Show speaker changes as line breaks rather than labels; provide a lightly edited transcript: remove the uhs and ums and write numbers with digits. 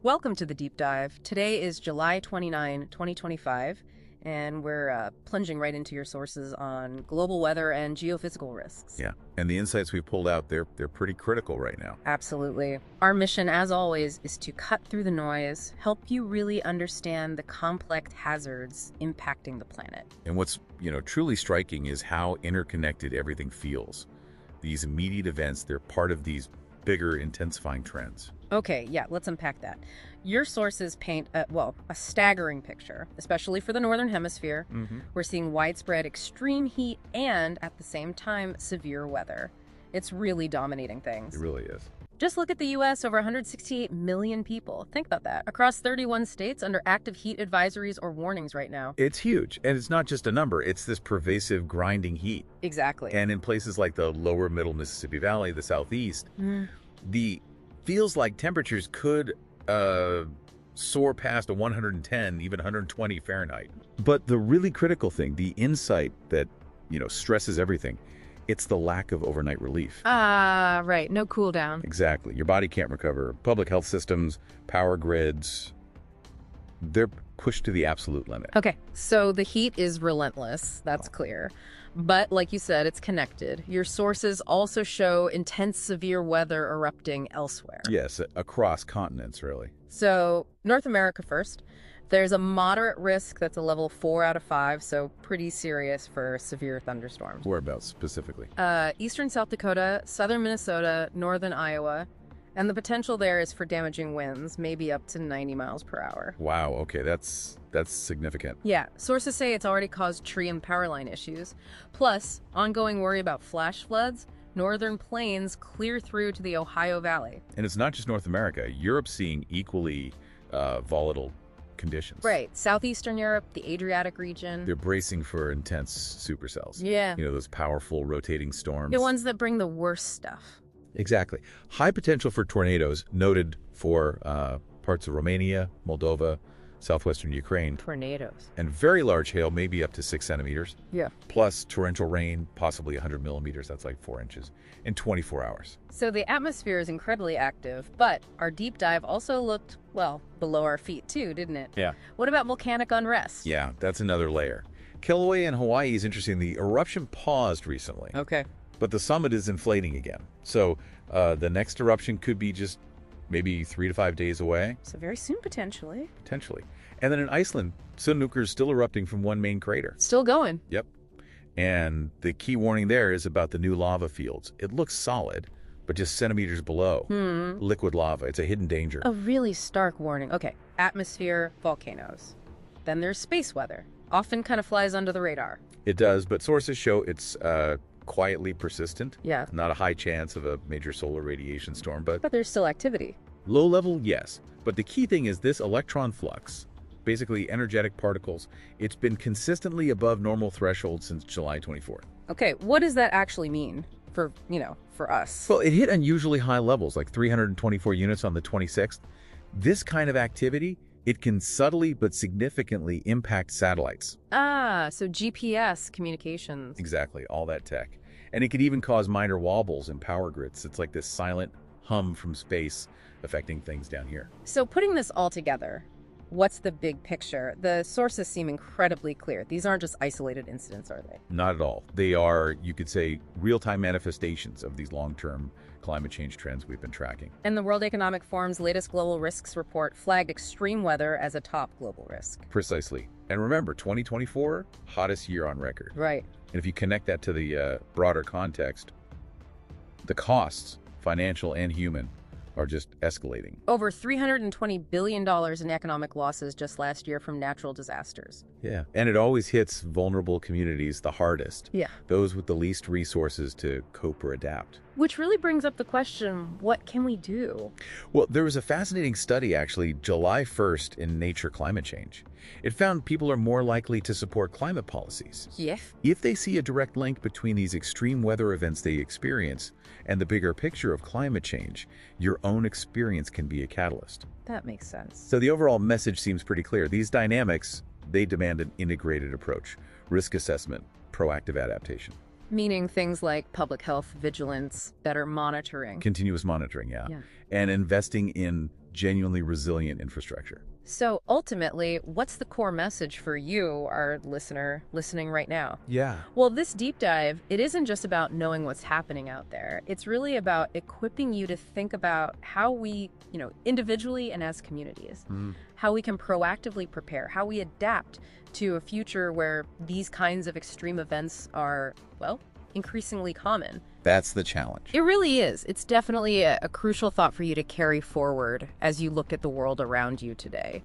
Welcome to the Deep Dive. Today is July 29, 2025, and we're plunging right into your sources on global weather and geophysical risks.
Yeah, and the insights we've pulled out, they're pretty critical right now.
Absolutely. Our mission, as always, is to cut through the noise, help you really understand the complex hazards impacting the planet.
And what's, truly striking is how interconnected everything feels. These immediate events, they're part of these bigger intensifying trends.
Okay, yeah, let's unpack that. Your sources paint a staggering picture, especially for the Northern Hemisphere. We're seeing widespread extreme heat and, at the same time, severe weather. It's really dominating things.
It really is.
Just look at the U.S., over 168 million people. Think about that. Across 31 states under active heat advisories or warnings right now.
It's huge, and it's not just a number. It's this pervasive grinding heat.
Exactly.
And in places like the lower middle Mississippi Valley, the Southeast, the feels like temperatures could soar past 110, even 120 Fahrenheit. But the really critical thing, the insight that, stresses everything, it's the lack of overnight relief.
Right. No cool down.
Exactly. Your body can't recover. Public health systems, power grids, they're pushed to the absolute limit.
Okay, so the heat is relentless. That's clear. But like you said, it's connected. Your sources also show intense severe weather erupting elsewhere.
Yes, across continents, really.
So North America first. There's a moderate risk that's a level 4 out of 5, so pretty serious for severe thunderstorms.
Whereabouts specifically?
Eastern South Dakota, southern Minnesota, northern Iowa. And the potential there is for damaging winds, maybe up to 90 miles per hour.
Wow, okay, that's significant.
Yeah, sources say it's already caused tree and power line issues. Plus, ongoing worry about flash floods, northern plains clear through to the Ohio Valley.
And it's not just North America. Europe's seeing equally volatile conditions.
Right, southeastern Europe, the Adriatic region.
They're bracing for intense supercells.
Yeah.
Those powerful rotating storms.
The ones that bring the worst stuff.
Exactly. High potential for tornadoes, noted for parts of Romania, Moldova, southwestern Ukraine.
Tornadoes.
And very large hail, maybe up to 6 centimeters.
Yeah.
Plus torrential rain, possibly 100 millimeters, that's like 4 inches, in 24 hours.
So the atmosphere is incredibly active, but our deep dive also looked, below our feet too, didn't it?
Yeah.
What about volcanic unrest?
Yeah, that's another layer. Kilauea in Hawaii is interesting. The eruption paused recently.
Okay.
But the summit is inflating again. So the next eruption could be just maybe 3 to 5 days away.
So very soon, potentially.
Potentially. And then in Iceland, Sunnukar is still erupting from one main crater.
Still going.
Yep. And the key warning there is about the new lava fields. It looks solid, but just centimeters below. Liquid lava. It's a hidden danger.
A really stark warning. Okay, atmosphere, volcanoes. Then there's space weather. Often kind of flies under the radar.
It does, but sources show it's quietly persistent.
Yeah.
Not a high chance of a major solar radiation storm, but
there's still activity.
low level, yes. But the key thing is this electron flux, basically energetic particles, it's been consistently above normal threshold since July 24th.
Okay, what does that actually mean for us?
Well, it hit unusually high levels, like 324 units on the 26th. This kind of activity, it can subtly but significantly impact satellites.
So GPS communications.
Exactly, all that tech. And it could even cause minor wobbles in power grids. It's like this silent hum from space affecting things down here.
So putting this all together, what's the big picture? The sources seem incredibly clear. These aren't just isolated incidents, are they?
Not at all. They are, you could say, real-time manifestations of these long-term climate change trends we've been tracking.
And the World Economic Forum's latest global risks report flagged extreme weather as a top global risk.
Precisely. And remember, 2024, hottest year on record.
Right.
And if you connect that to the broader context, the costs, financial and human, are just escalating.
Over $320 billion in economic losses just last year from natural disasters.
Yeah, and it always hits vulnerable communities the hardest.
Yeah.
Those with the least resources to cope or adapt.
Which really brings up the question, what can we do?
Well, there was a fascinating study, actually, July 1st in Nature Climate Change. It found people are more likely to support climate policies if they see a direct link between these extreme weather events they experience and the bigger picture of climate change. Your own experience can be a catalyst.
That makes sense.
So the overall message seems pretty clear. These dynamics, they demand an integrated approach, risk assessment, proactive adaptation.
Meaning things like public health vigilance, better monitoring.
Continuous monitoring, yeah. And investing in genuinely resilient infrastructure.
So ultimately, what's the core message for you, our listener, listening right now?
Yeah.
Well, this deep dive, it isn't just about knowing what's happening out there. It's really about equipping you to think about how we, individually and as communities, how we can proactively prepare, how we adapt to a future where these kinds of extreme events are, well, increasingly common.
That's the challenge.
It really is. It's definitely a crucial thought for you to carry forward as you look at the world around you today.